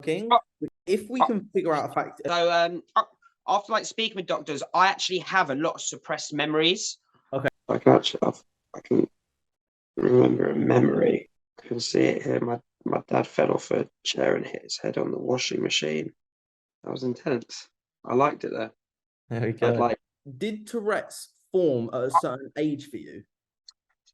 working. If we can figure out a fact. So after like speaking with doctors, I actually have a lot of suppressed memories. Okay. I can remember a memory. I can see it here. My dad fell off a chair and hit his head on the washing machine. That was intense. I liked it there. There we go. Did Tourette's form at a certain age for you?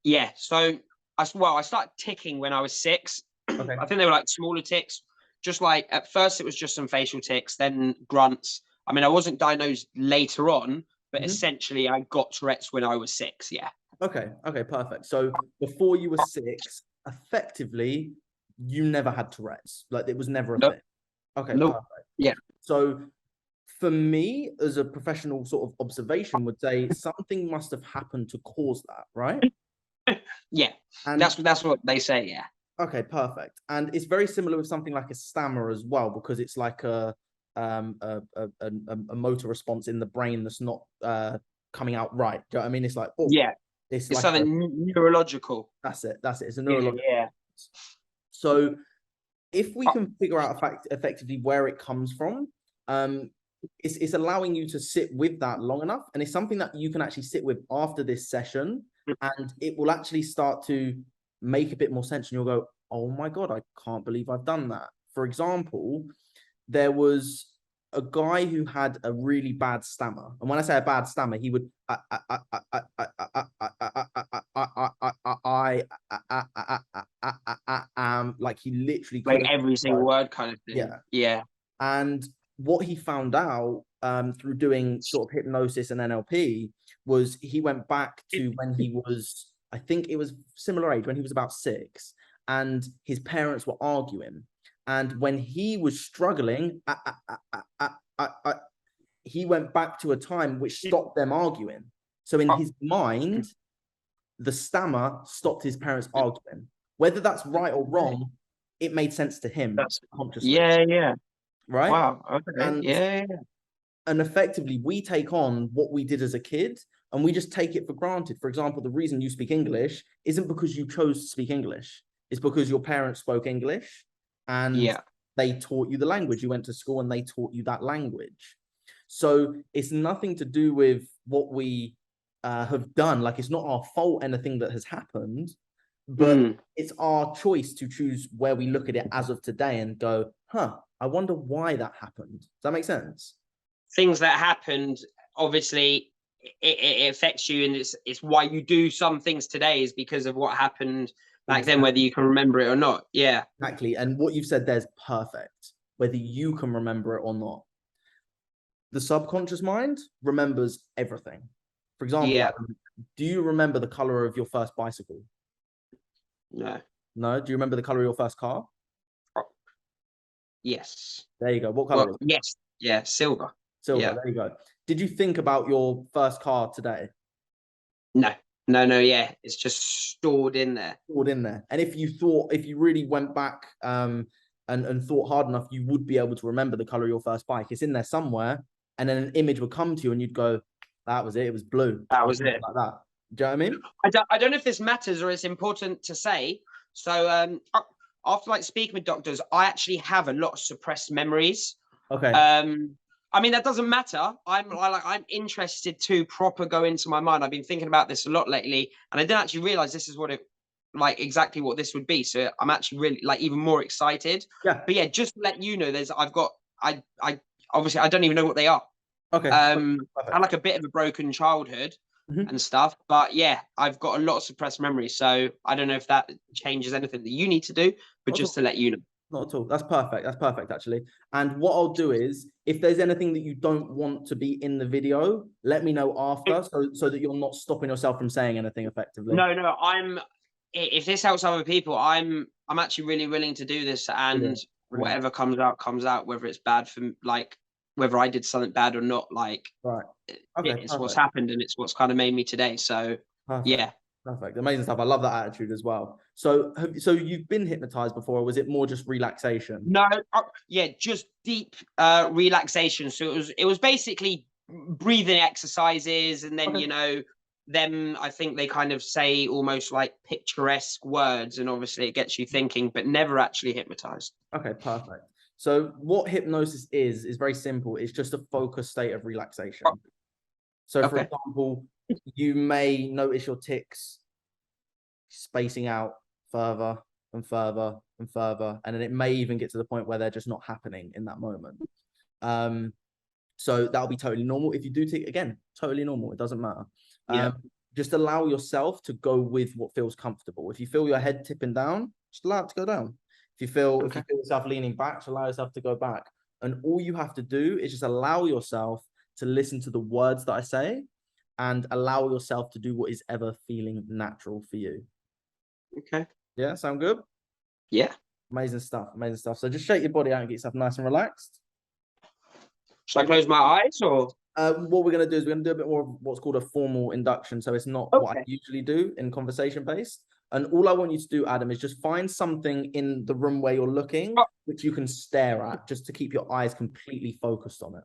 Yeah. So I started ticking when I was 6. Okay. I think they were like smaller tics. Just like at first it was just some facial tics, then grunts. I mean, I wasn't diagnosed later on, but essentially I got Tourette's when I was 6. Yeah. Okay. Okay. Perfect. So before you were 6, effectively, you never had Tourette's. Like it was never a thing. Okay. Nope. Perfect. Yeah. So for me, as a professional sort of observation, would say something must have happened to cause that, right? Yeah. And that's what they say. Yeah. Okay, perfect. And it's very similar with something like a stammer as well, because it's like a motor response in the brain that's not coming out right. Do you know what I mean? It's like, oh, yeah, it's like something neurological. That's it. It's a neurological. Yeah. So if we can figure out effectively where it comes from, it's allowing you to sit with that long enough, and it's something that you can actually sit with after this session, and it will actually start to make a bit more sense, and you'll go, oh my God, I can't believe I've done that. For example, there was a guy who had a really bad stammer. And when I say a bad stammer, he would like he literally like every single word kind of thing. Yeah. And what he found out through doing sort of hypnosis and NLP was he went back to when he was, I think it was similar age, when he was about 6, and his parents were arguing. And when he was struggling, he went back to a time which stopped them arguing. So in his mind, the stammer stopped his parents arguing. Whether that's right or wrong, it made sense to him consciously. Yeah. Right? Wow. Okay. And effectively, we take on what we did as a kid, and we just take it for granted. For example, the reason you speak English isn't because you chose to speak English. It's because your parents spoke English and they taught you the language. You went to school and they taught you that language. So it's nothing to do with what we have done. Like, it's not our fault, anything that has happened, but it's our choice to choose where we look at it as of today and go, I wonder why that happened. Does that make sense? Things that happened, obviously, it affects you, and it's why you do some things today is because of what happened back then, whether you can remember it or not. Yeah, exactly. And what you've said there is perfect, whether you can remember it or not. The subconscious mind remembers everything. For example, do you remember the color of your first bicycle? No. Do you remember the color of your first car? Yes. There you go. What color was it? Yes. Yeah, silver. There you go. Did you think about your first car today? No, yeah, it's just stored in there. And if you really went back and thought hard enough, you would be able to remember the color of your first bike. It's in there somewhere, and then an image would come to you and you'd go, that was it, it was blue. That was it. Like that. Do you know what I mean? I don't know if this matters or it's important to say. So after like speaking with doctors, I actually have a lot of suppressed memories. Okay. I mean, that doesn't matter. I'm interested to proper go into my mind. I've been thinking about this a lot lately, and I didn't actually realize this is exactly what this would be. So I'm actually really even more excited. Yeah. But yeah, just to let you know, I obviously I don't even know what they are. Okay. I had like a bit of a broken childhood and stuff, but yeah, I've got a lot of suppressed memories. So I don't know if that changes anything that you need to do, but just to let you know. Not at all. That's perfect. That's perfect, actually. And what I'll do is, if there's anything that you don't want to be in the video, let me know after, so that you're not stopping yourself from saying anything effectively. No. If this helps other people, I'm actually really willing to do this, and whatever comes out, whether it's bad for whether I did something bad or not, it's what's happened, and it's what's kind of made me today. So yeah. Perfect. Amazing stuff. I love that attitude as well. So you've been hypnotized before, or was it more just relaxation? No, just deep relaxation. So it was basically breathing exercises, and then them, I think they kind of say almost like picturesque words, and obviously it gets you thinking, but never actually hypnotized. Okay, perfect. So what hypnosis is very simple. It's just a focused state of relaxation. So for example, you may notice your tics spacing out further and further and further, and then it may even get to the point where they're just not happening in that moment. So that'll be totally normal. If you do tick, again, totally normal. It doesn't matter. Just allow yourself to go with what feels comfortable. If you feel your head tipping down, just allow it to go down. If you feel yourself leaning back, just allow yourself to go back. And all you have to do is just allow yourself to listen to the words that I say and allow yourself to do what is ever feeling natural for you. Okay. Yeah, sound good? Yeah. Amazing stuff. Amazing stuff. So just shake your body out and get yourself nice and relaxed. Should I close my eyes or? What we're going to do is we're going to do a bit more of what's called a formal induction. So it's not what I usually do in conversation based. And all I want you to do, Adam, is just find something in the room where you're looking, which you can stare at, just to keep your eyes completely focused on it.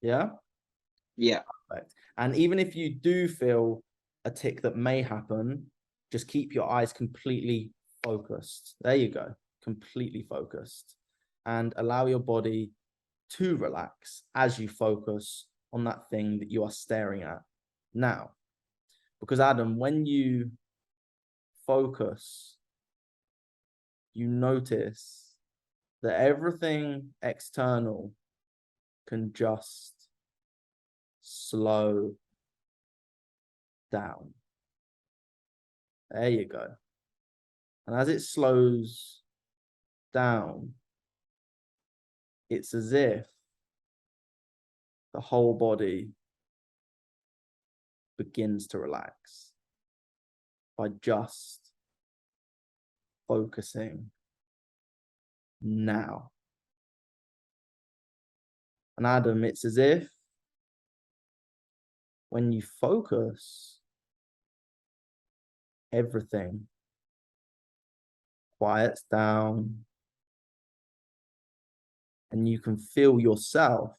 Yeah? Yeah. Perfect. And even if you do feel a tick that may happen, just keep your eyes completely focused. There you go. Completely focused. And allow your body to relax as you focus on that thing that you are staring at now. Because Adam, when you focus, you notice that everything external can just slow down. There you go. And as it slows down, it's as if the whole body begins to relax by just focusing now. And Adam, it's as if when you focus, everything quiets down and you can feel yourself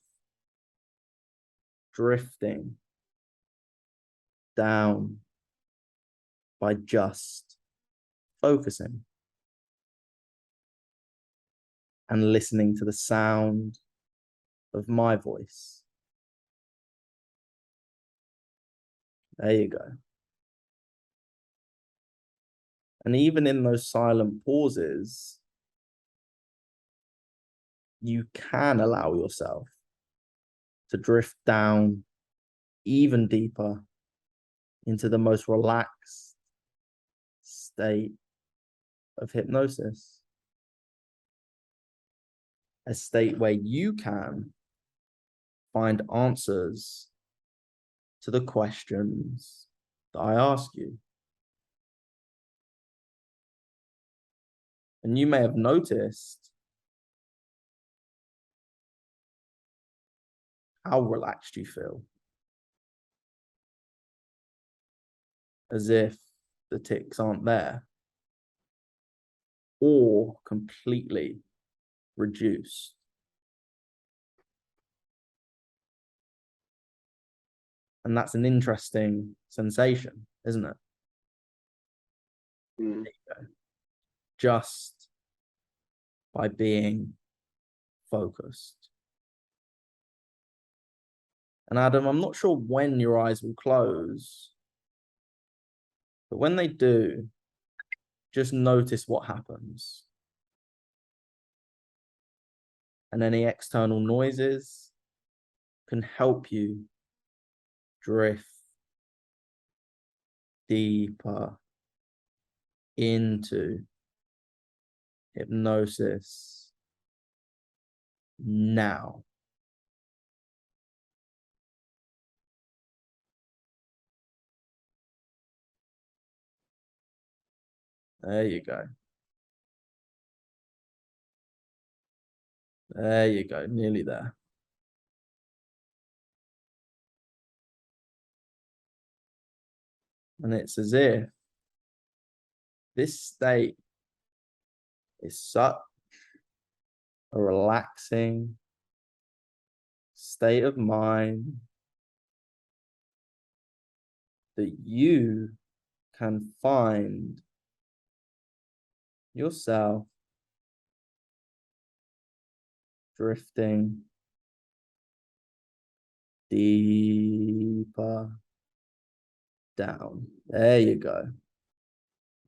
drifting down by just focusing and listening to the sound of my voice. There you go. And even in those silent pauses, you can allow yourself to drift down even deeper into the most relaxed state of hypnosis. A state where you can find answers to the questions that I ask you. And you may have noticed how relaxed you feel. As if the tics aren't there. Or completely reduced. And that's an interesting sensation, isn't it? Mm. There you go. Just by being focused. And Adam, I'm not sure when your eyes will close, but when they do, just notice what happens. And any external noises can help you drift deeper into hypnosis now. There you go. There you go, nearly there. And it's as if this state is such a relaxing state of mind that you can find yourself drifting deeper down. There you go.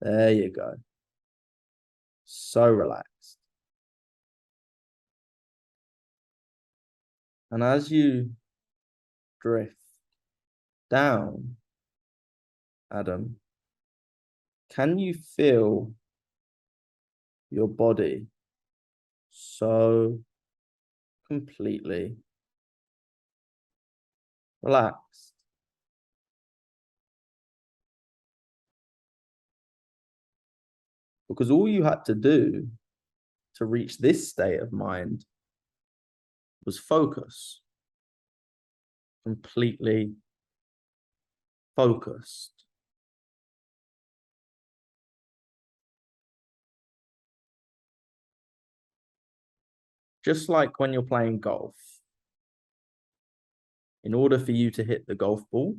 There you go. So relaxed. And as you drift down, Adam, can you feel your body so completely relaxed? Because all you had to do to reach this state of mind was focus. Completely focused. Just like when you're playing golf, in order for you to hit the golf ball,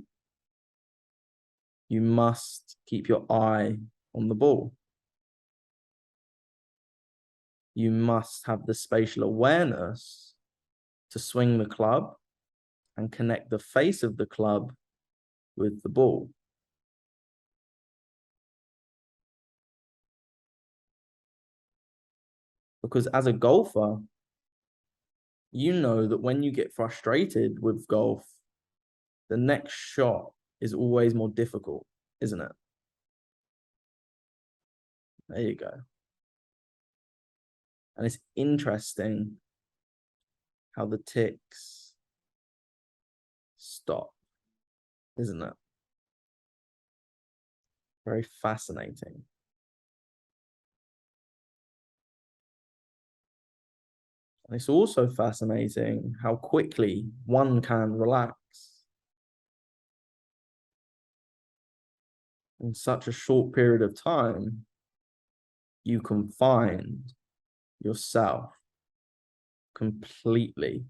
you must keep your eye on the ball. You must have the spatial awareness to swing the club and connect the face of the club with the ball. Because as a golfer, you know that when you get frustrated with golf, the next shot is always more difficult, isn't it? There you go. And it's interesting how the ticks stop, isn't it? Very fascinating. And it's also fascinating how quickly one can relax in such a short period of time. You can find yourself completely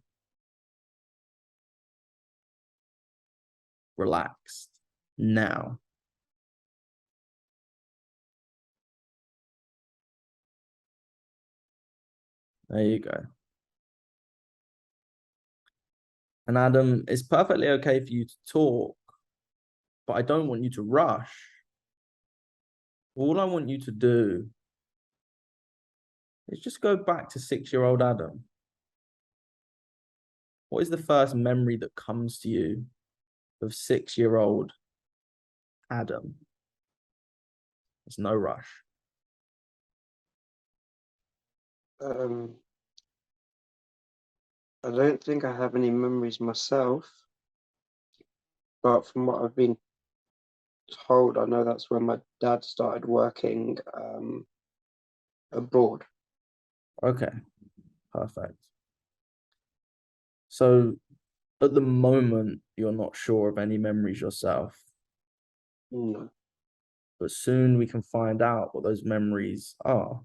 relaxed now. There you go. And Adam, it's perfectly okay for you to talk, but I don't want you to rush. All I want you to do is just go back to 6-year-old Adam. What is the first memory that comes to you of 6-year-old Adam? There's no rush. I don't think I have any memories myself, but from what I've been told, I know that's when my dad started working abroad. Okay, perfect. So at the moment, you're not sure of any memories yourself. No. But soon we can find out what those memories are.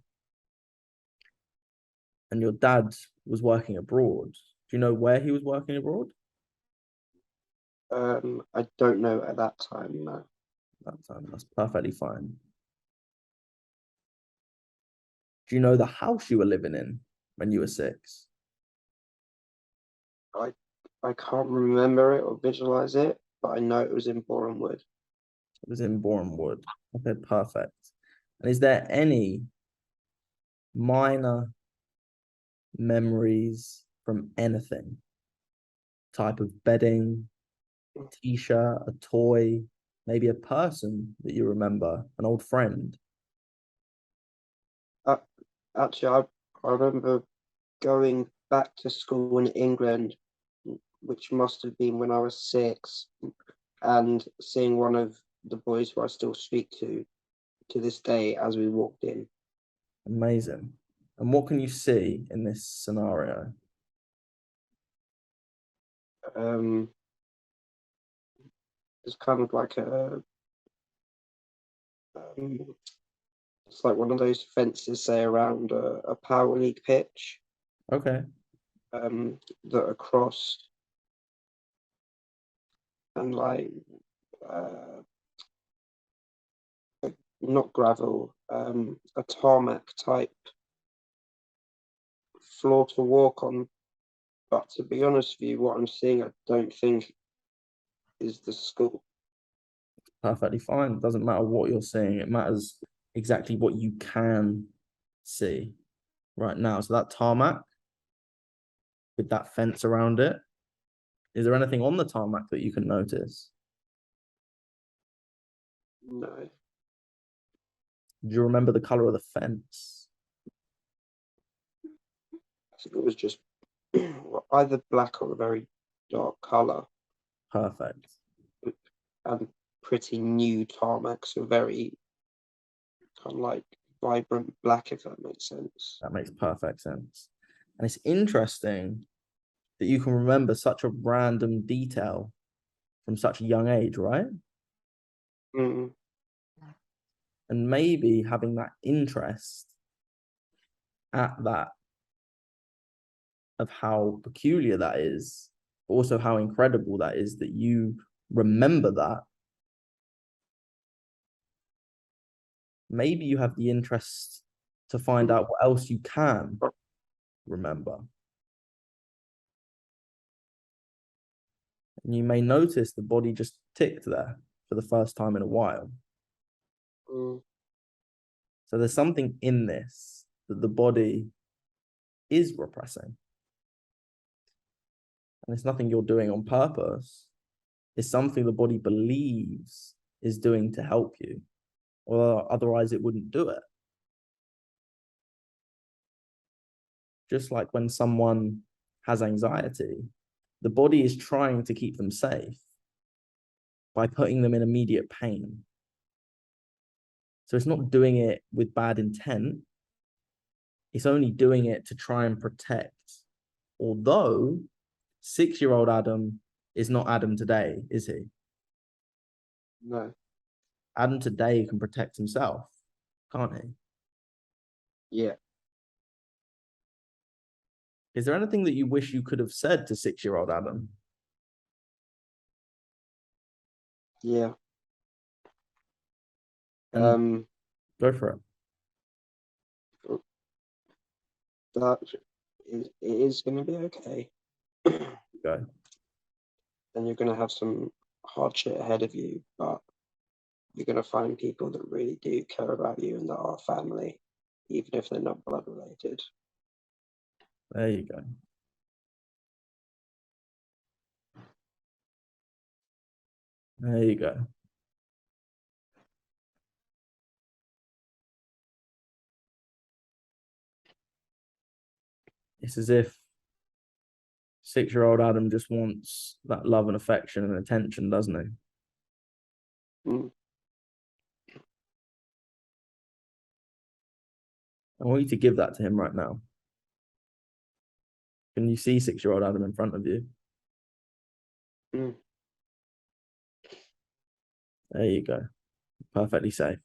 And your dad was working abroad. Do you know where he was working abroad? I don't know at that time, no. That time, that's perfectly fine. Do you know the house you were living in when you were 6? I can't remember it or visualize it, but I know it was in Bournemouth. It was in Bournemouth. Okay, perfect. And is there any minor memories from anything? Type of bedding, t-shirt, a toy, maybe a person that you remember, an old friend? Actually, I remember going back to school in England, which must have been when I was 6, and seeing one of the boys who I still speak to this day as we walked in. Amazing. And what can you see in this scenario? It's kind of like it's like one of those fences, say, around a power league pitch. Okay. That are crossed, and like not gravel, a tarmac type floor to walk on. But to be honest with you, what I'm seeing, I don't think is the school. Perfectly fine. It doesn't matter what you're seeing. It matters exactly what you can see right now. So that tarmac with that fence around it, is there anything on the tarmac that you can notice? No. Do you remember the color of the fence? I think it was just either black or a very dark color. Perfect. And pretty new tarmac, so very kind of like vibrant black, if that makes sense. That makes perfect sense. And it's interesting that you can remember such a random detail from such a young age, right? Mm. And maybe having that interest at that of how peculiar that is, but also how incredible that is that you remember that. Maybe you have the interest to find out what else you can remember. And you may notice the body just ticked there for the first time in a while. Mm. So there's something in this that the body is repressing. And it's nothing you're doing on purpose. It's something the body believes is doing to help you, or otherwise it wouldn't do it. Just like when someone has anxiety, the body is trying to keep them safe by putting them in immediate pain. So it's not doing it with bad intent. It's only doing it to try and protect. Although 6-year-old Adam is not Adam today, is he? No. Adam today can protect himself, can't he? Yeah. Is there anything that you wish you could have said to 6-year-old Adam? Yeah. And go for it. That it is going to be okay. Go. And you're going to have some hard shit ahead of you, but you're going to find people that really do care about you and that are family, even if they're not blood related. There you go. There you go. It's as if 6-year-old Adam just wants that love and affection and attention, doesn't he? Mm. I want you to give that to him right now. Can you see 6-year-old Adam in front of you? Mm. There you go. Perfectly safe.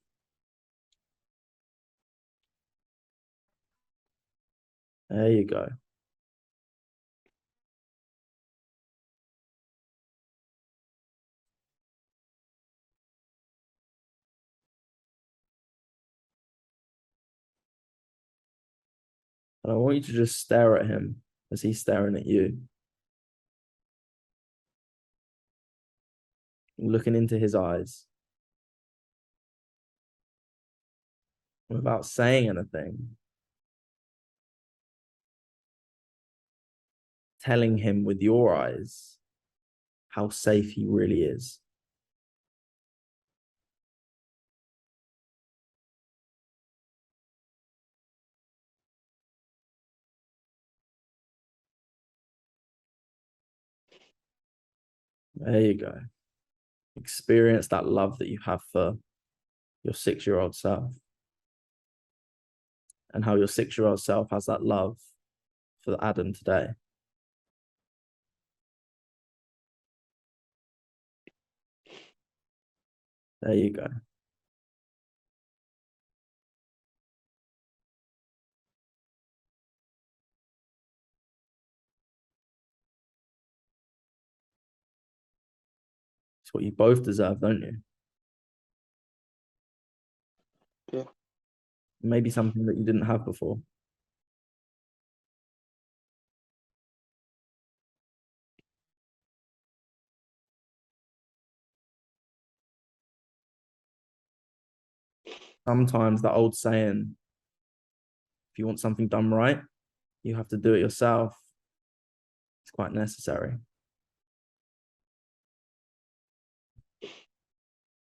There you go. And I want you to just stare at him as he's staring at you. Looking into his eyes. Without saying anything. Telling him with your eyes how safe he really is. There you go. Experience that love that you have for your 6-year-old self. And how your 6-year-old self has that love for Adam today. There you go. It's what you both deserve, don't you? Yeah. Maybe something that you didn't have before. Sometimes that old saying, if you want something done right, you have to do it yourself. It's quite necessary.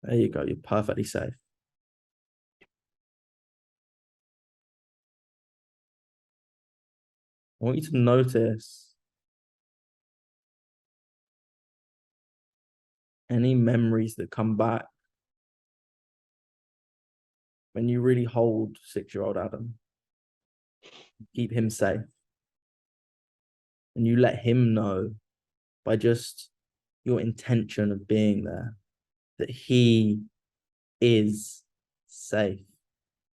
There you go. You're perfectly safe. I want you to notice any memories that come back when you really hold 6-year-old Adam. Keep him safe. And you let him know by just your intention of being there that he is safe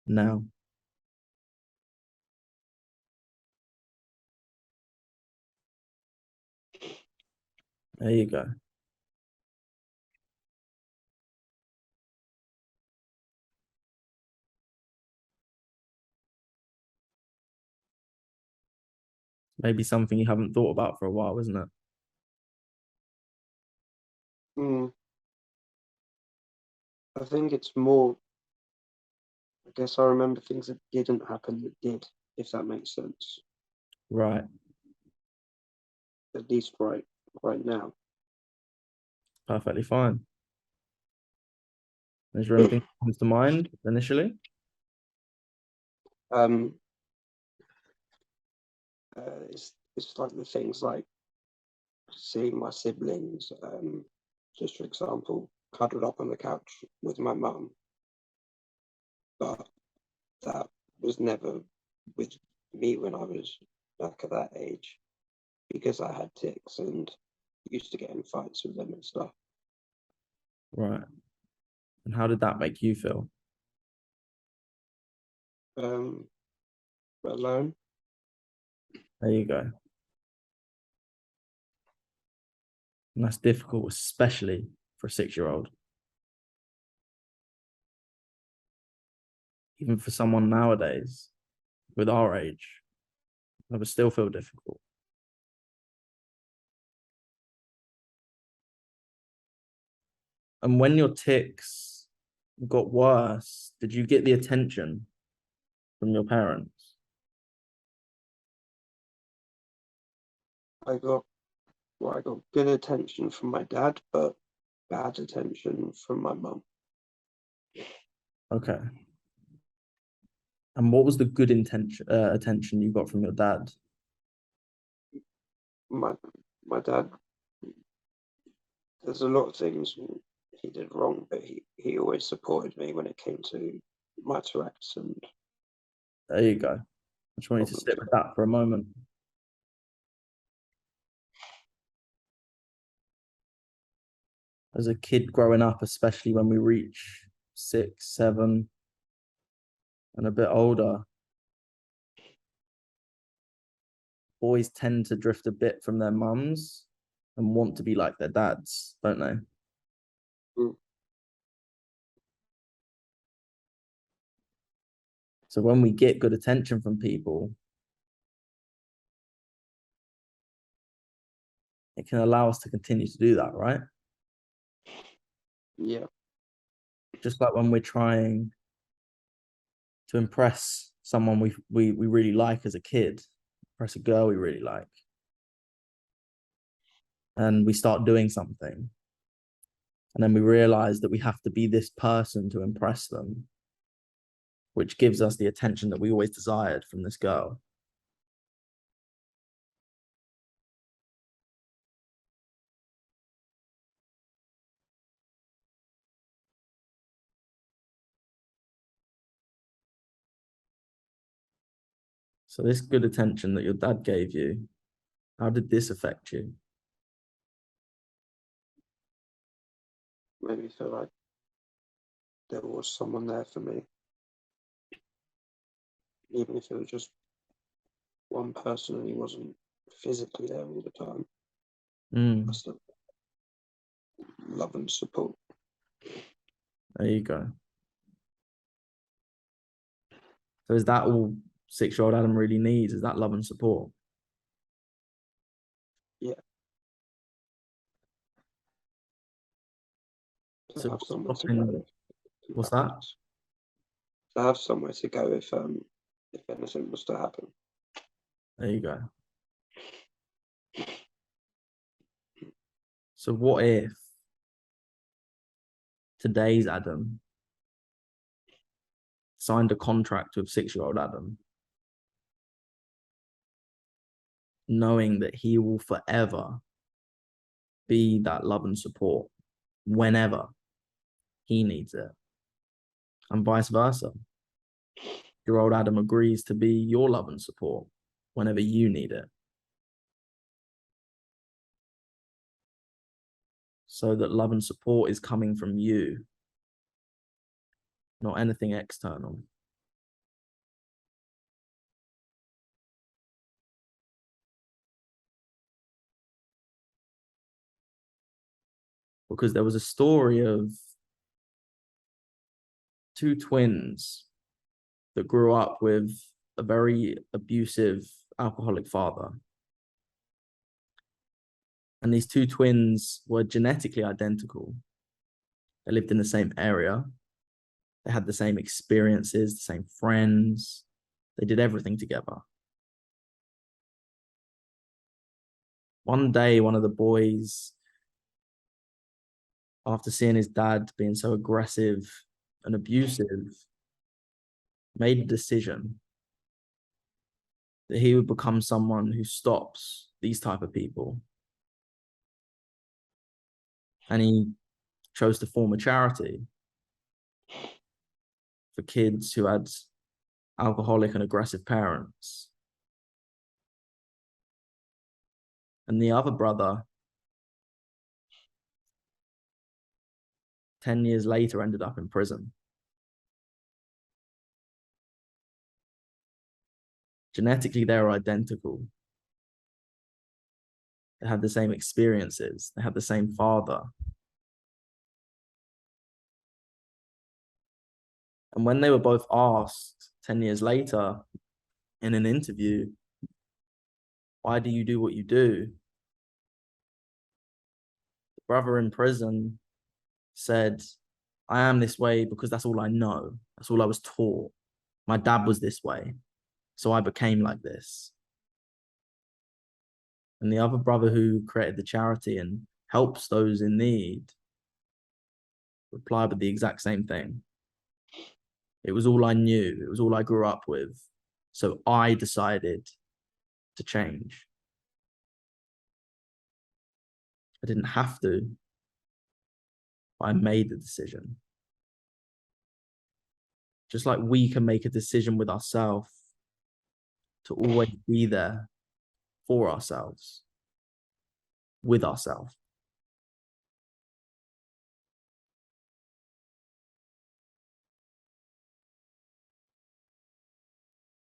now. There you go. Maybe something you haven't thought about for a while, isn't it? I think it's more, I guess I remember things that didn't happen that did, if that makes sense. Right. At least right now. Perfectly fine. Is there anything that comes to mind initially? It's like the things like seeing my siblings, just for example, cuddled up on the couch with my mum, but that was never with me when I was back at that age, because I had tics and used to get in fights with them and stuff. Right. And how did that make you feel? Alone. There you go. And that's difficult, especially for a 6-year-old. Even for someone nowadays with our age, it would still feel difficult. And when your tics got worse, did you get the attention from your parents? I got good attention from my dad, but bad attention from my mum. Okay. And what was the good attention you got from your dad? My dad, there's a lot of things he did wrong, but he always supported me when it came to my Tourettes and. There you go. I just want you to sit with that for a moment. As a kid growing up, especially when we reach 6, 7, and a bit older, boys tend to drift a bit from their mums and want to be like their dads, don't they? So when we get good attention from people, it can allow us to continue to do that, right? Yeah. Just like when we're trying to impress someone we really like as a kid, impress a girl we really like, and we start doing something, and then we realize that we have to be this person to impress them, which gives us the attention that we always desired from this girl. So this good attention that your dad gave you, how did this affect you? Made me feel like there was someone there for me, even if it was just one person and he wasn't physically there all the time. I still love and support. There you go. So is that all 6-year-old Adam really needs? Is that love and support? Yeah. To So have someone to what's that? have somewhere to go if anything was to happen. There you go. So what if today's Adam signed a contract with 6-year-old Adam, knowing that he will forever be that love and support whenever he needs it, and vice versa? Your old Adam agrees to be your love and support whenever you need it, so that love and support is coming from you, not anything external. Because there was a story of 2 twins that grew up with a very abusive alcoholic father. And these 2 twins were genetically identical. They lived in the same area. They had the same experiences, the same friends. They did everything together. One day, one of the boys, after seeing his dad being so aggressive and abusive, made a decision that he would become someone who stops these type of people. And he chose to form a charity for kids who had alcoholic and aggressive parents. And the other brother, 10 years later, ended up in prison. Genetically, they were identical. They had the same experiences. They had the same father. And when they were both asked 10 years later in an interview, why do you do what you do? The brother in prison said, I am this way because that's all I know. That's all I was taught. My dad was this way, so I became like this. And the other brother who created the charity and helps those in need replied with the exact same thing. It was all I knew. It was all I grew up with. So I decided to change. I didn't have to, but I made the decision. Just like we can make a decision with ourselves to always be there for ourselves, with ourselves.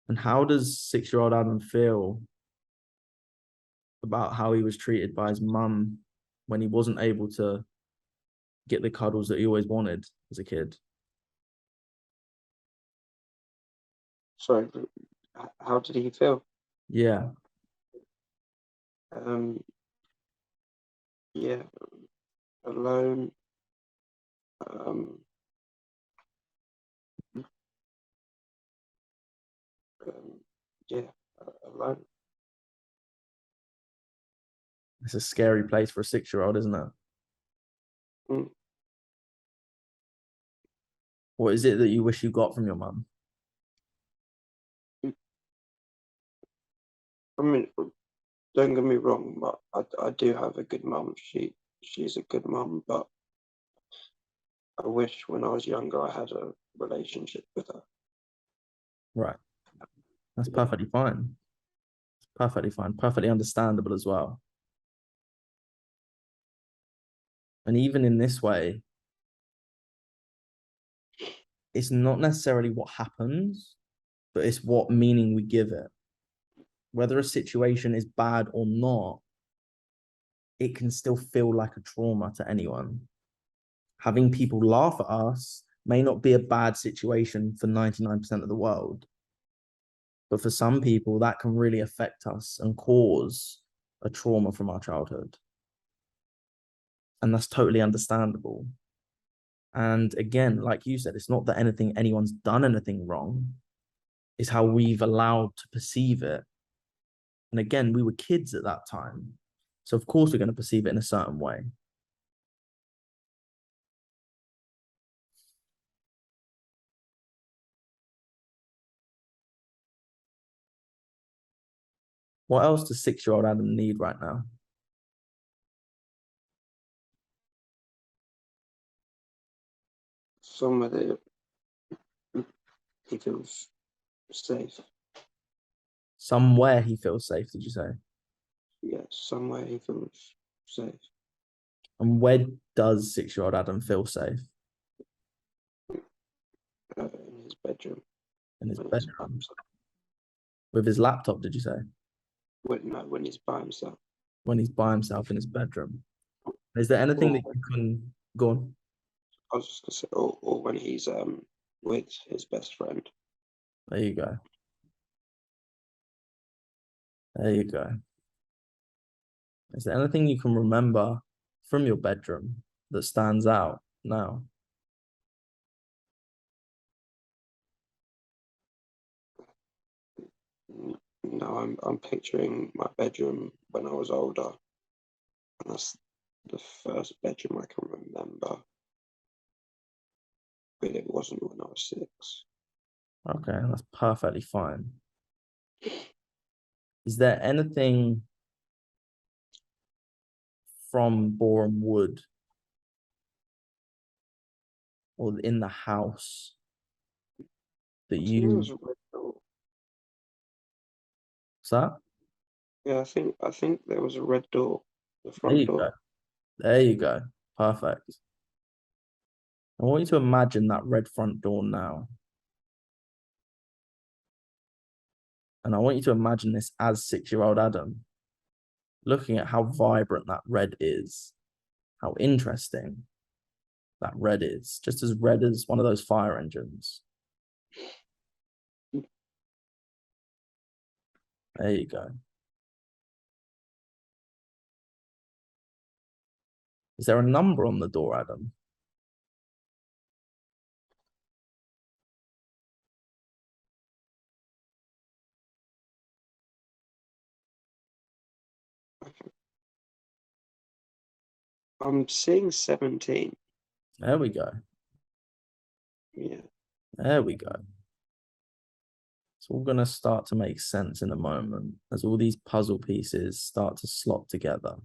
And how does 6-year-old Adam feel about how he was treated by his mum when he wasn't able to get the cuddles that he always wanted as a kid? Sorry, how did he feel? Yeah. Yeah, alone. Yeah, alone. It's a scary place for a 6-year-old, isn't it? Mm. What is it that you wish you got from your mum? I mean, don't get me wrong, but I do have a good mum. She's a good mum, but I wish when I was younger I had a relationship with her. Right. That's perfectly fine. Perfectly fine. Perfectly understandable as well. And even in this way, it's not necessarily what happens, but it's what meaning we give it. Whether a situation is bad or not, it can still feel like a trauma to anyone. Having people laugh at us may not be a bad situation for 99% of the world. But for some people, that can really affect us and cause a trauma from our childhood. And that's totally understandable. And again, like you said, it's not that anyone's done anything wrong. It's how we've allowed to perceive it. And again, we were kids at that time. So of course we're going to perceive it in a certain way. What else does 6-year-old Adam need right now? Somewhere that he feels safe. Somewhere he feels safe, did you say? Yeah, somewhere he feels safe. And where does 6-year-old Adam feel safe? In his bedroom. In his bedroom? With his laptop, did you say? When he's by himself. When he's by himself in his bedroom. Is there anything that you can go on? I was just gonna say, or when he's with his best friend. There you go. There you go. Is there anything you can remember from your bedroom that stands out now? No, I'm picturing my bedroom when I was older. And that's the first bedroom I can remember. But it wasn't when I was 6. Okay, that's perfectly fine. Is there anything from Boreham Wood or in the house that you... What's that? Yeah, I think there was a red door, the There front you door. go. There you go. Perfect. I want you to imagine that red front door now. And I want you to imagine this as 6-year-old Adam, looking at how vibrant that red is, how interesting that red is, just as red as one of those fire engines. There you go. Is there a number on the door, Adam? I'm seeing 17. There we go. Yeah. There we go. It's all going to start to make sense in a moment as all these puzzle pieces start to slot together.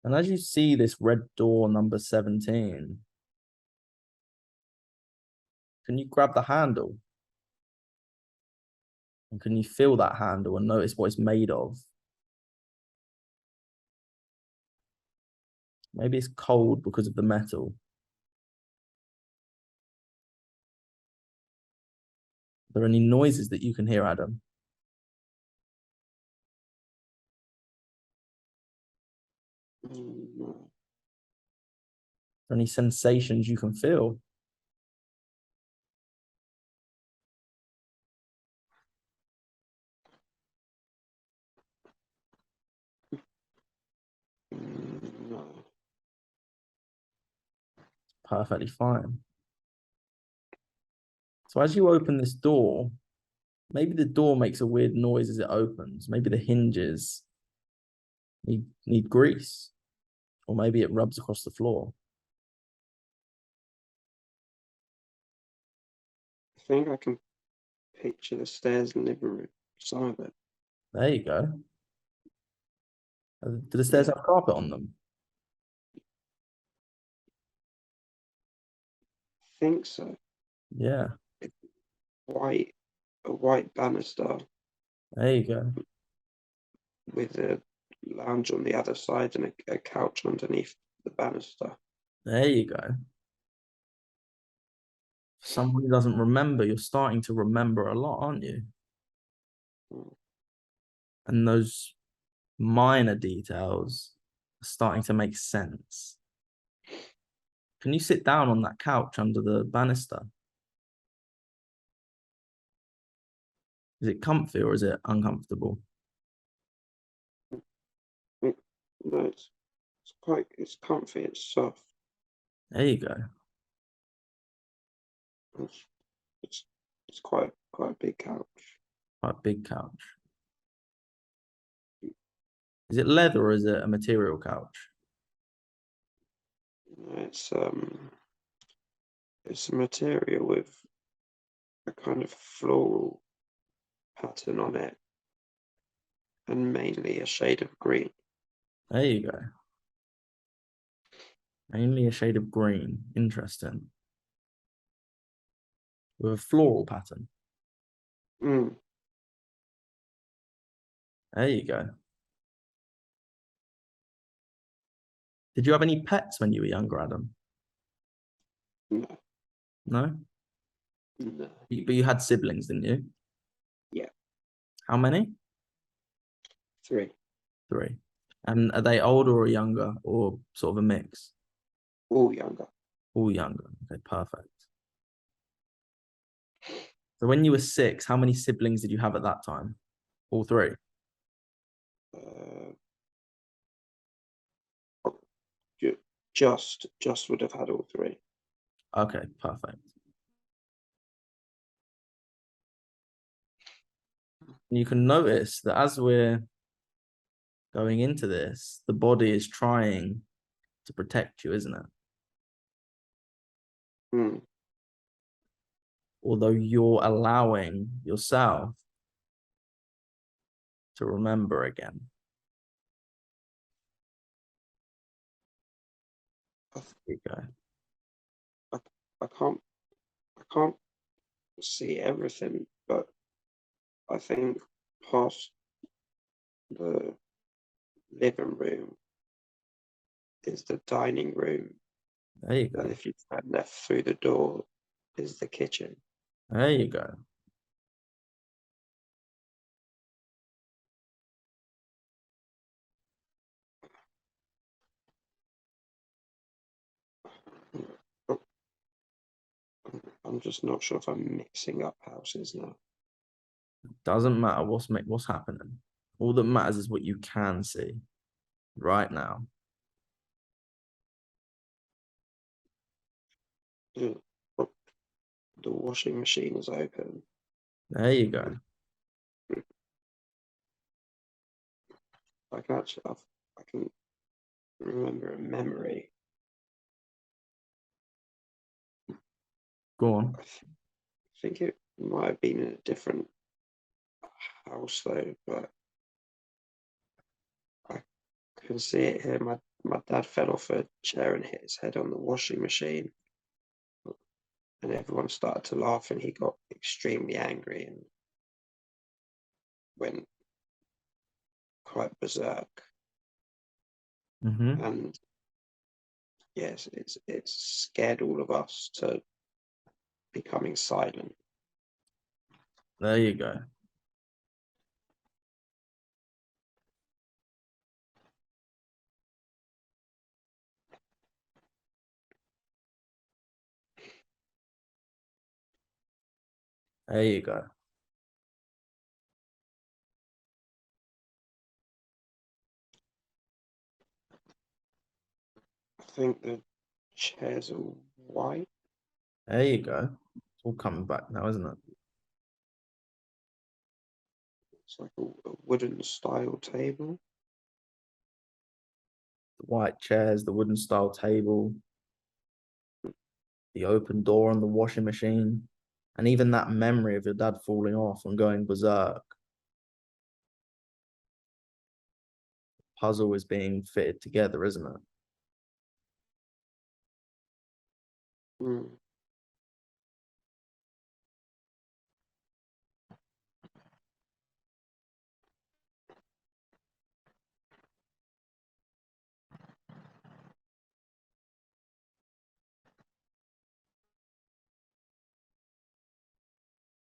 And as you see this red door number 17, can you grab the handle? And can you feel that handle and notice what it's made of? Maybe it's cold because of the metal. Are there any noises that you can hear, Adam? No. Are there any sensations you can feel? No. Perfectly fine. So as you open this door, maybe the door makes a weird noise as it opens. Maybe the hinges need grease, or maybe it rubs across the floor. I think I can picture the stairs in the living room. Some of it. There you go. Do the stairs have carpet on them? I think so. Yeah. A white banister There you go. with a lounge on the other side and a couch underneath the banister. There you go. For someone who doesn't remember, you're starting to remember a lot, aren't you? And those minor details are starting to make sense. Can you sit down on that couch under the banister? Is it comfy or is it uncomfortable? No, it's It's comfy, it's soft. There you go. It's it's quite a big couch. Quite a big couch. Is it leather or is it a material couch? It's a material with a kind of floral pattern on it, and mainly a shade of green. There you go. Mainly a shade of green. Interesting. With a floral pattern. Mm. There you go. Did you have any pets when you were younger, Adam? No, No? no. But you had siblings, didn't you? Yeah, How many? 3. 3. And are they older or younger or sort of a mix? All younger. All younger. Okay, perfect. So when you were 6, how many siblings did you have at that time? All 3? Uh, just would have had all 3. Okay, perfect. And you can notice that as we're going into this, the body is trying to protect you, isn't it? Mm. Although you're allowing yourself to remember again. I, There you go. I can't see everything, but I think past the living room is the dining room, There you and go. if you turn left through the door is the kitchen. There you go. I'm just not sure if I'm mixing up houses now. Doesn't matter what's happening. All that matters is what you can see right now. The washing machine is open. There you go. I can remember a memory. Go on. I think it might have been in a different house though, but I can see it here. My dad fell off a chair and hit his head on the washing machine, and everyone started to laugh, and he got extremely angry and went quite berserk. Mm-hmm. And yes, it's scared all of us to becoming silent. There you go. There you go. I think the chairs are white. There you go. It's all coming back now, isn't it? It's like a wooden style table. The white chairs, the wooden style table, the open door on the washing machine, and even that memory of your dad falling off and going berserk. Puzzle is being fitted together, isn't it? Mm.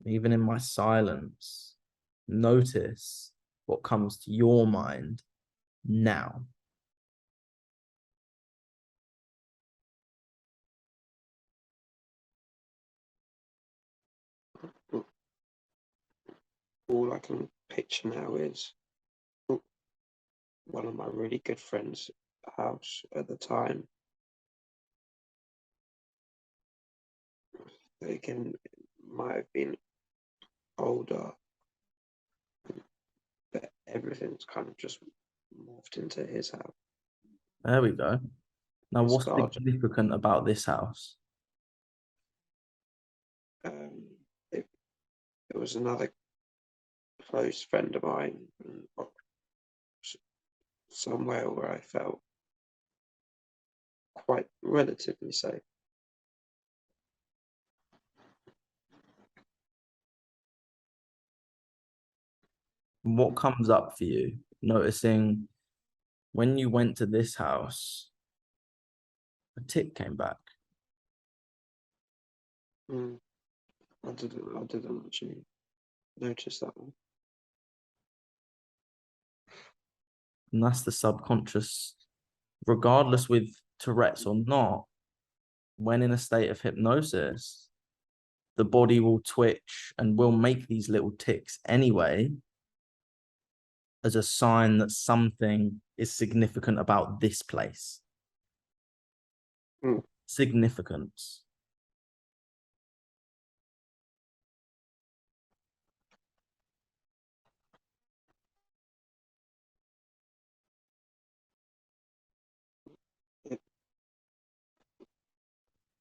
Even in my silence, notice what comes to your mind now. All I can picture now is one of my really good friends house at the time. Again, it might have been older, but everything's kind of just morphed into his house. There we go. Now, His what's garden. significant about this house? It was another close friend of mine, somewhere where I felt quite relatively safe. What comes up for you, noticing when you went to this house, a tick came back? I didn't actually notice that one. And that's the subconscious, regardless with Tourette's or not, when in a state of hypnosis, the body will twitch and will make these little ticks anyway, as a sign that something is significant about this place. Significance.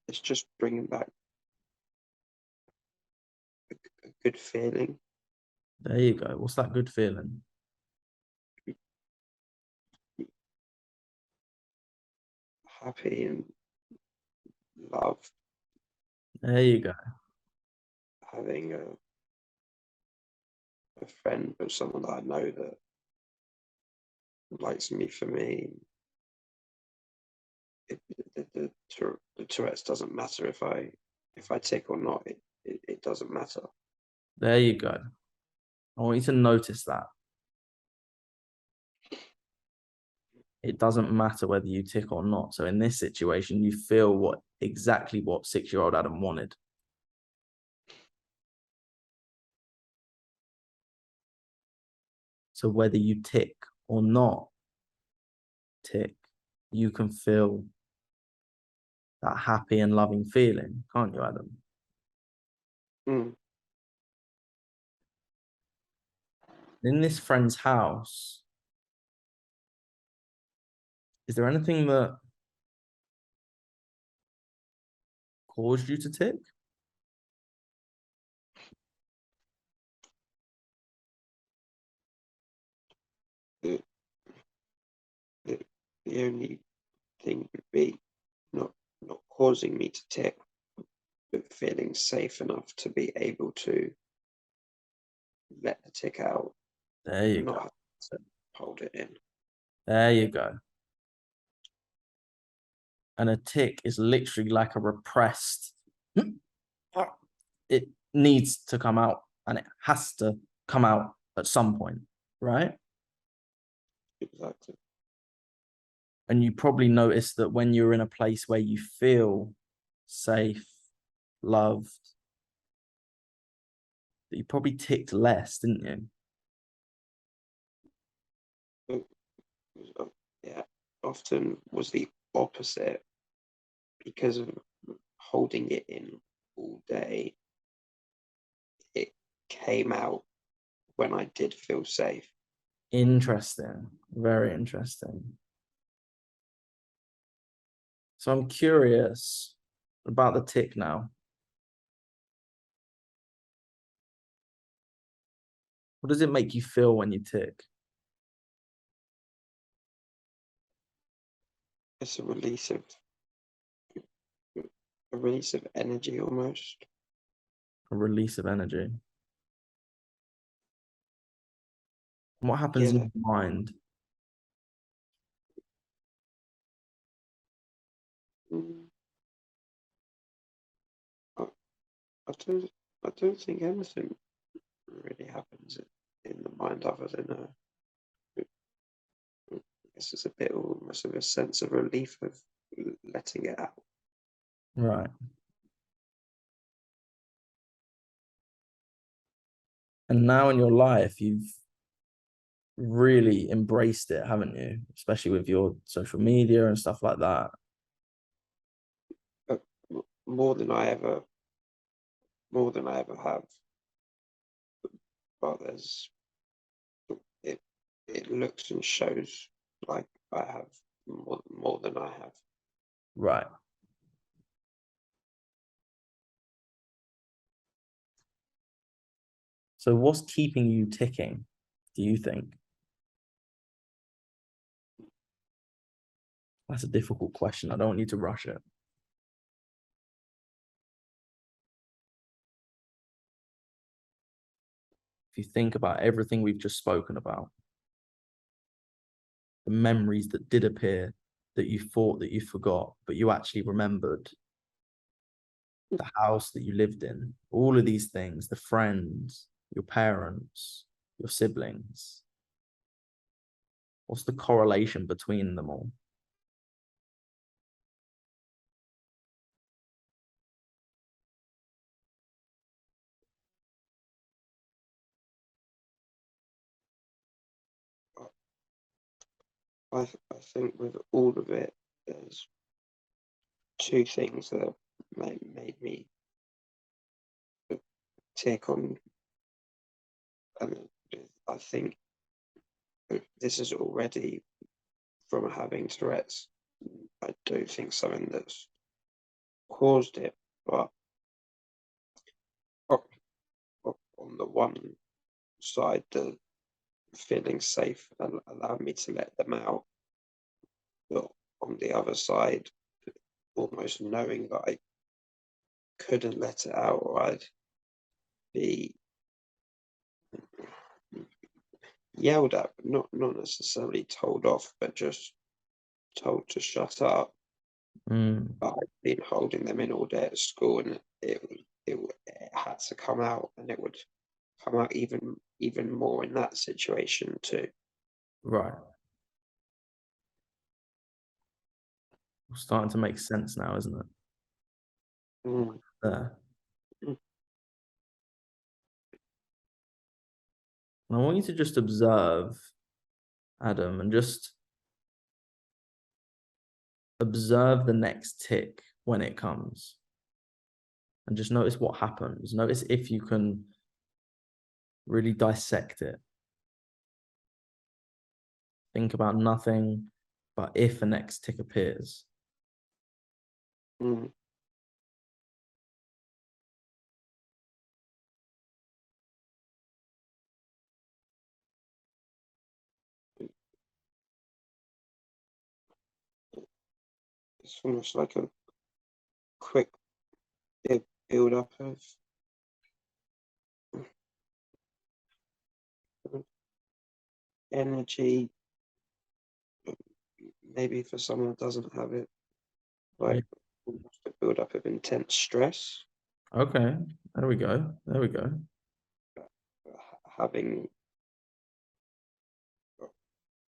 It's just bringing back a good feeling. There you go. What's that good feeling? Happy and loved. There you go. Having a friend, but someone that I know that likes me for me. The Tourette's doesn't matter if I tick or not. It doesn't matter. There you go. I want you to notice that. It doesn't matter whether you tick or not. So in this situation, you feel exactly what 6-year-old Adam wanted. So whether you tick or not tick, you can feel that happy and loving feeling, can't you, Adam? In this friend's house, is there anything that caused you to tick? The only thing would be not causing me to tick, but feeling safe enough to be able to let the tick out. There you not go. have to hold it in. There you go. And a tick is literally like a repressed, it needs to come out and it has to come out at some point, right? Exactly. And you probably notice that when you're in a place where you feel safe, loved, that you probably ticked less, didn't you? Yeah, often was the opposite because of holding it in all day. It came out when I did feel safe. Interesting. Very interesting. So I'm curious about the tick now. What does it make you feel when you tick? It's a release of energy almost. A release of energy. And what happens Yeah. in your mind? I don't think anything really happens in the mind other than this is a bit almost of a sense of relief of letting it out. Right. And now in your life, you've really embraced it, haven't you? Especially with your social media and stuff like that. More than I ever have. But it looks and shows like I have more than I have. Right. So what's keeping you ticking, do you think? That's a difficult question. I don't want you to rush it. If you think about everything we've just spoken about, the memories that did appear that you thought that you forgot, but you actually remembered, the house that you lived in, all of these things, the friends, your parents, your siblings. What's the correlation between them all? I think with all of it, there's two things that made me tick on. And I think this is already from having Tourette's. I do think something that's caused it, but on the one side, the feeling safe allowed me to let them out, but on the other side, almost knowing that I couldn't let it out, or I'd be yelled at, but not necessarily told off, but just told to shut up. I've been holding them in all day at school, and it had to come out, and it would come out even more in that situation too. Right. Starting to make sense now, isn't it? There. And I want you to just observe, Adam, and just observe the next tick when it comes. And just notice what happens. Notice if you can really dissect it. Think about nothing but if a next tick appears. It's almost like a quick build up of energy, maybe for someone that doesn't have it, like almost a build up of intense stress. Okay, there we go. There we go. Having,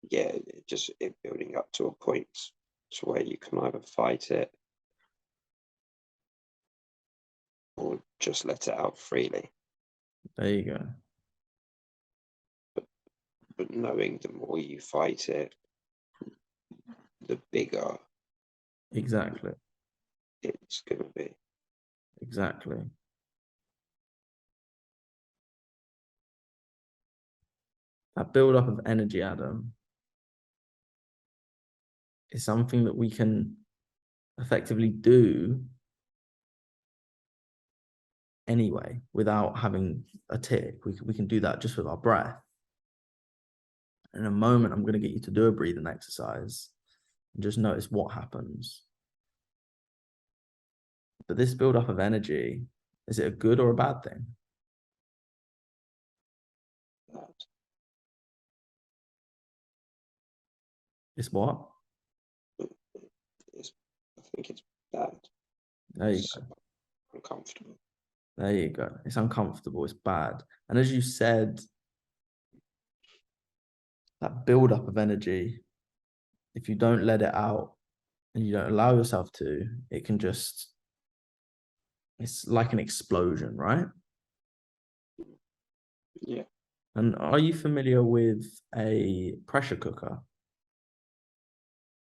yeah, just it building up to a point to where you can either fight it or just let it out freely. There you go. But knowing the more you fight it, the bigger Exactly. it's going to be. Exactly. That build-up of energy, Adam, is something that we can effectively do anyway without having a tick. We can do that just with our breath. In a moment, I'm going to get you to do a breathing exercise and just notice what happens. But this build-up of energy, is it a good or a bad thing? It's what? I think it's bad. There you go. Uncomfortable. There you go. It's uncomfortable. It's bad. And as you said, that build-up of energy, if you don't let it out and you don't allow yourself to, it can just, it's like an explosion, right? Yeah. And are you familiar with a pressure cooker?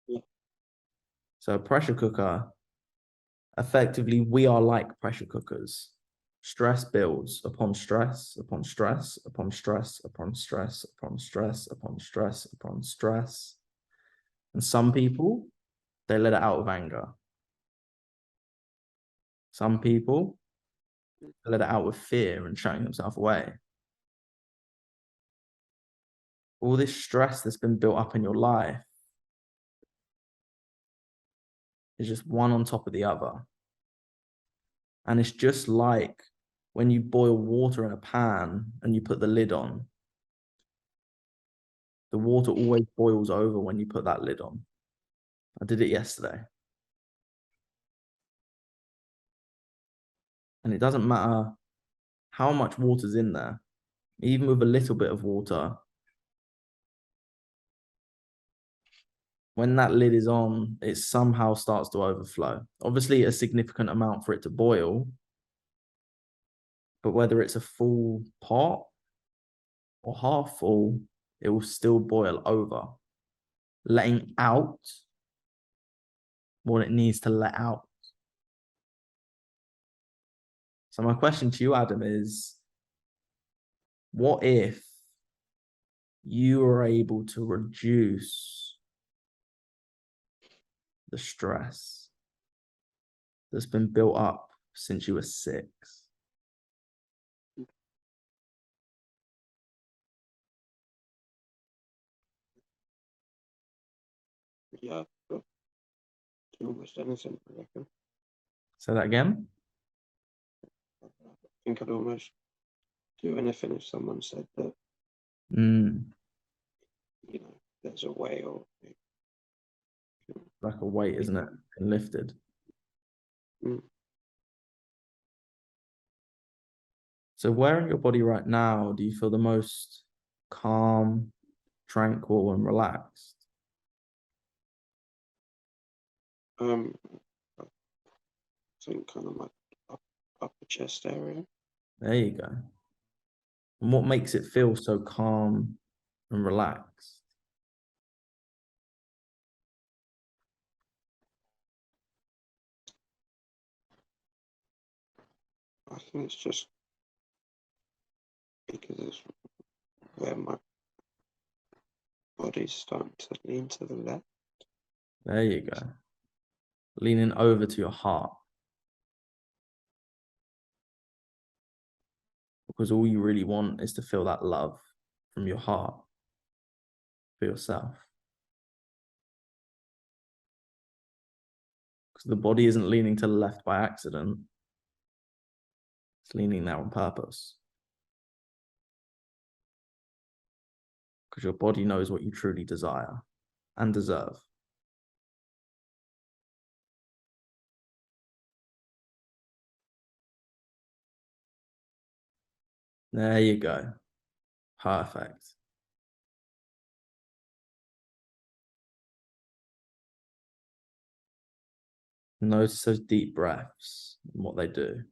Yeah. So a pressure cooker, effectively, we are like pressure cookers. Stress builds upon stress, upon stress, upon stress, upon stress, upon stress, upon stress, upon stress. And some people, they let it out of anger. Some people let it out with fear and shutting themselves away. All this stress that's been built up in your life is just one on top of the other. And it's just like when you boil water in a pan and you put the lid on. The water always boils over when you put that lid on. I did it yesterday. And it doesn't matter how much water's in there, even with a little bit of water. When that lid is on, it somehow starts to overflow. Obviously, a significant amount for it to boil, but whether it's a full pot or half full, it will still boil over, letting out what it needs to let out. So my question to you, Adam, is what if you were able to reduce the stress that's been built up since you were 6? Yeah, but do almost anything, I reckon. Say that again? I think I'd almost do anything if someone said that, you know, there's a way, or Like a weight, isn't it? And lifted. Mm. So where in your body right now do you feel the most calm, tranquil, and relaxed? I think kind of my upper chest area. There you go. And what makes it feel so calm and relaxed? I think it's just because it's where my body's starting to lean to the left. There you go. Leaning over to your heart. Because all you really want is to feel that love from your heart for yourself. Because the body isn't leaning to the left by accident. It's leaning there on purpose. Because your body knows what you truly desire and deserve. There you go. Perfect. Notice those deep breaths and what they do.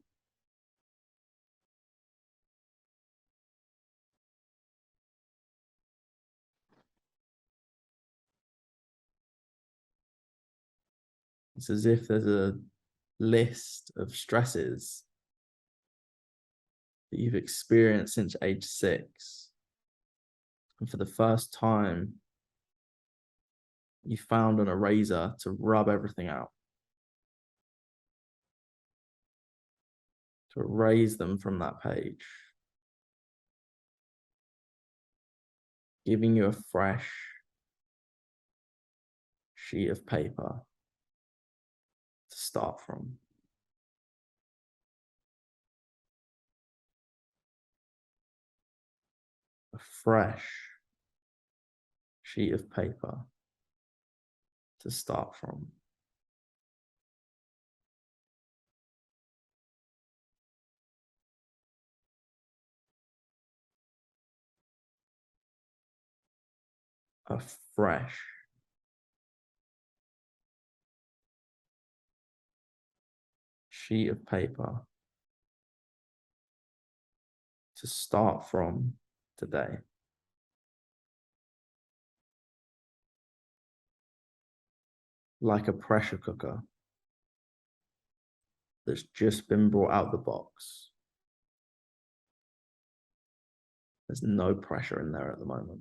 It's as if there's a list of stresses that you've experienced since age 6. And for the first time, you found an eraser to rub everything out. To erase them from that page. Giving you a fresh sheet of paper to start from. A fresh sheet of paper to start from. A fresh sheet of paper to start from today. Like a pressure cooker that's just been brought out the box. There's no pressure in there at the moment.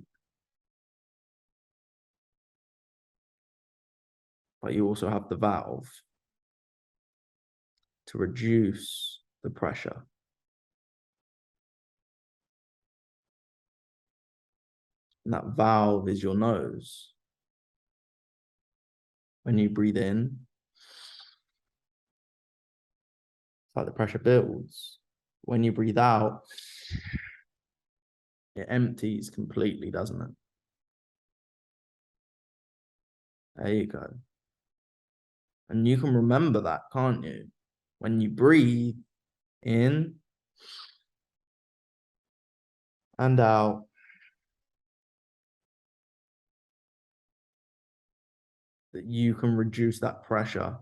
But you also have the valve to reduce the pressure. And that valve is your nose. When you breathe in, it's like the pressure builds. When you breathe out, it empties completely, doesn't it? There you go. And you can remember that, can't you? When you breathe in and out, that you can reduce that pressure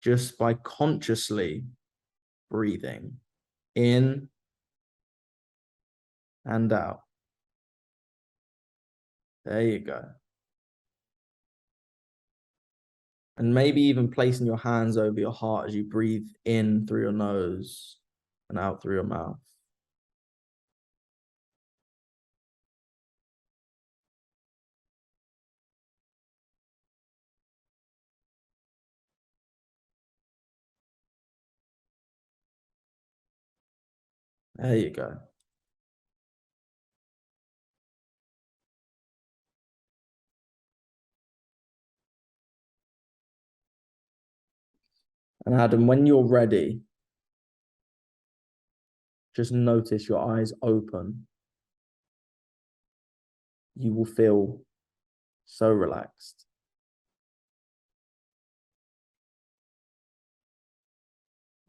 just by consciously breathing in and out. There you go. And maybe even placing your hands over your heart as you breathe in through your nose and out through your mouth. There you go. And Adam, when you're ready, just notice your eyes open. You will feel so relaxed.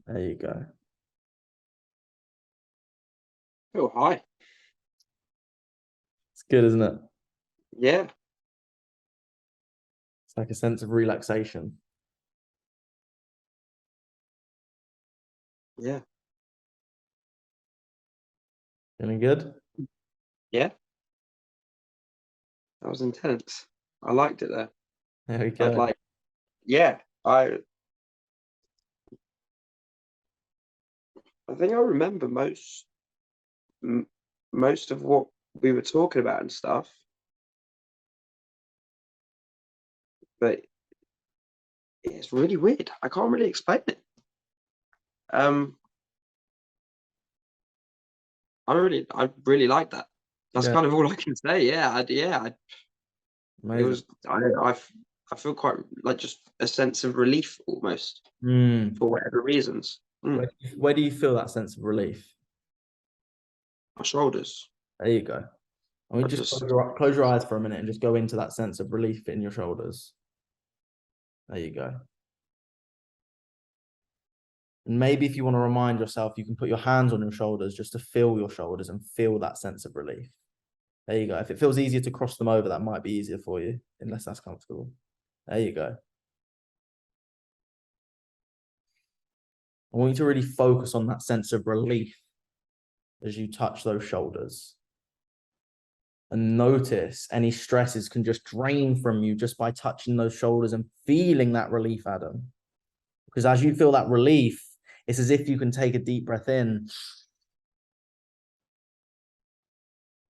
There you go. Feel high. It's good, isn't it? Yeah. It's like a sense of relaxation. Yeah. Feeling good? Yeah. That was intense. I liked it there. There we go. I'd like, yeah, I think I remember most of what we were talking about and stuff, but it's really weird. I can't really explain it. I really like that. That's kind of all I can say. Yeah, it was. I feel quite like just a sense of relief almost for whatever reasons. Where do you feel that sense of relief? My shoulders. There you go. I mean, just close your eyes for a minute and just go into that sense of relief in your shoulders. There you go. And maybe if you want to remind yourself, you can put your hands on your shoulders just to feel your shoulders and feel that sense of relief. There you go. If it feels easier to cross them over, that might be easier for you, unless that's comfortable. There you go. I want you to really focus on that sense of relief as you touch those shoulders. And notice any stresses can just drain from you just by touching those shoulders and feeling that relief, Adam. Because as you feel that relief, it's as if you can take a deep breath in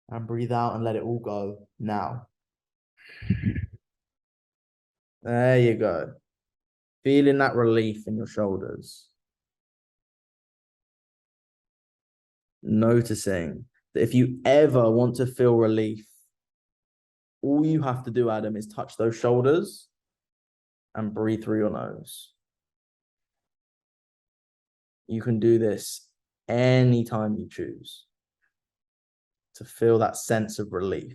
and breathe out and let it all go now. There you go. Feeling that relief in your shoulders. Noticing that if you ever want to feel relief, all you have to do, Adam, is touch those shoulders and breathe through your nose. You can do this anytime you choose to feel that sense of relief.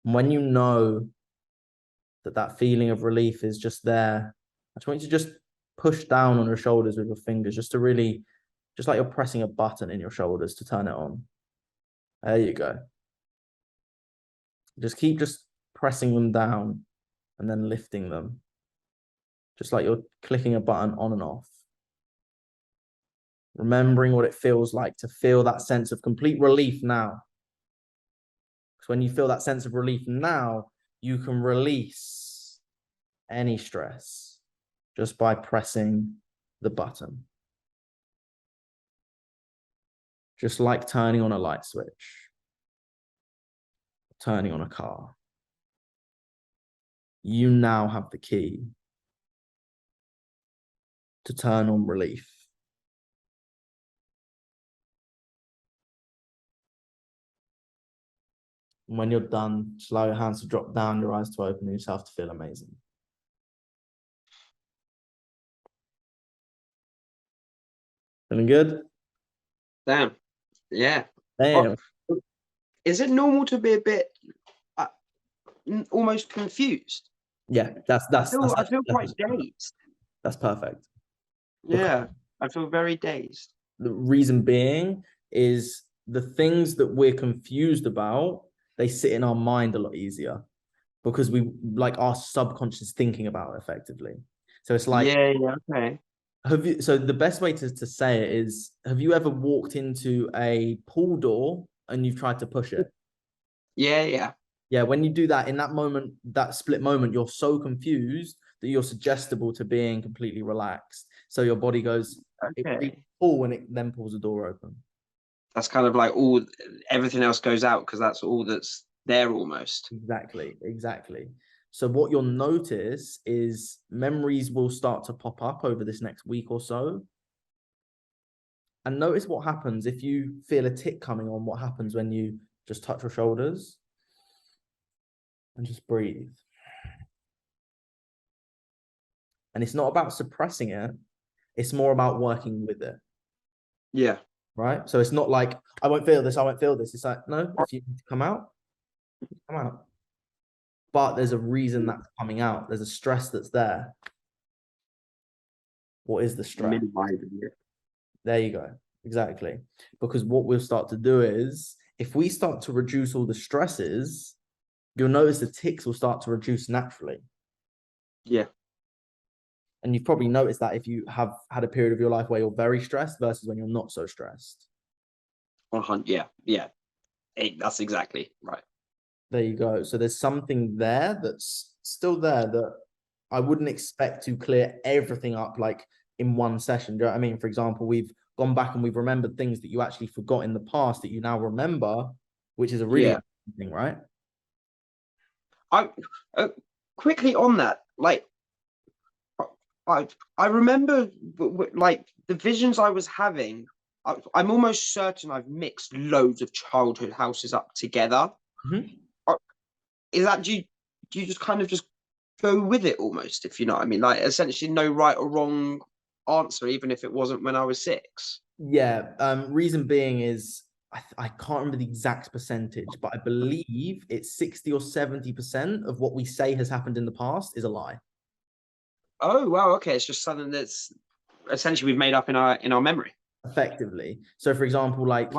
And when you know that that feeling of relief is just there, I just want you to just push down on your shoulders with your fingers, just to really, just like you're pressing a button in your shoulders to turn it on. There you go. Just keep pressing them down and then lifting them. Just like you're clicking a button on and off. Remembering what it feels like to feel that sense of complete relief now Because when you feel that sense of relief now, you can release any stress just by pressing the button. Just like turning on a light switch, turning on a car. You now have the key to turn on relief. And when you're done, just allow your hands to drop down, your eyes to open, and yourself to feel amazing. Feeling good? Damn. Yeah. Damn. Is it normal to be a bit almost confused? Yeah, I feel quite dazed. That's perfect. Yeah, I feel very dazed. The reason being is the things that we're confused about, they sit in our mind a lot easier because we like our subconscious thinking about it effectively. So it's like, okay. So the best way to say it is, have you ever walked into a pool door and you've tried to push it? Yeah. Yeah, when you do that, in that moment, that split moment, you're so confused that you're suggestible to being completely relaxed. So your body goes, it pull, and it then pulls the door open. That's kind of like everything else goes out because that's all that's there almost. Exactly. So what you'll notice is memories will start to pop up over this next week or so. And notice what happens if you feel a tick coming on, what happens when you just touch your shoulders and just breathe. And it's not about suppressing it. It's more about working with it. Yeah. Right. So it's not like, I won't feel this. It's like, no, if you need to come out, come out. But there's a reason that's coming out. There's a stress that's there. What is the stress? There you go. Exactly. Because what we'll start to do is, if we start to reduce all the stresses, you'll notice the tics will start to reduce naturally. Yeah. And you've probably noticed that if you have had a period of your life where you're very stressed versus when you're not so stressed. Yeah. That's exactly right. There you go. So there's something there that's still there that I wouldn't expect to clear everything up like in one session. Do you know what I mean? For example, we've gone back and we've remembered things that you actually forgot in the past that you now remember, which is a really thing, right? I quickly on that, like I remember like the visions I was having. I'm almost certain I've mixed loads of childhood houses up together. Mm-hmm. Is that do you just kind of just go with it almost, if you know what I mean? Like essentially no right or wrong answer, even if it wasn't when I was 6. Yeah. Reason being is I can't remember the exact percentage, but I believe it's 60 or 70% of what we say has happened in the past is a lie. Oh wow, okay. It's just something that's essentially we've made up in our memory. Effectively. So for example, like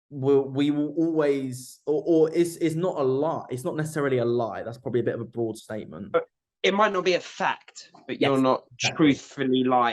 we will always, or it's not a lie. It's not necessarily a lie. That's probably a bit of a broad statement. But it might not be a fact, but yes, you're not exactly. truthfully lying.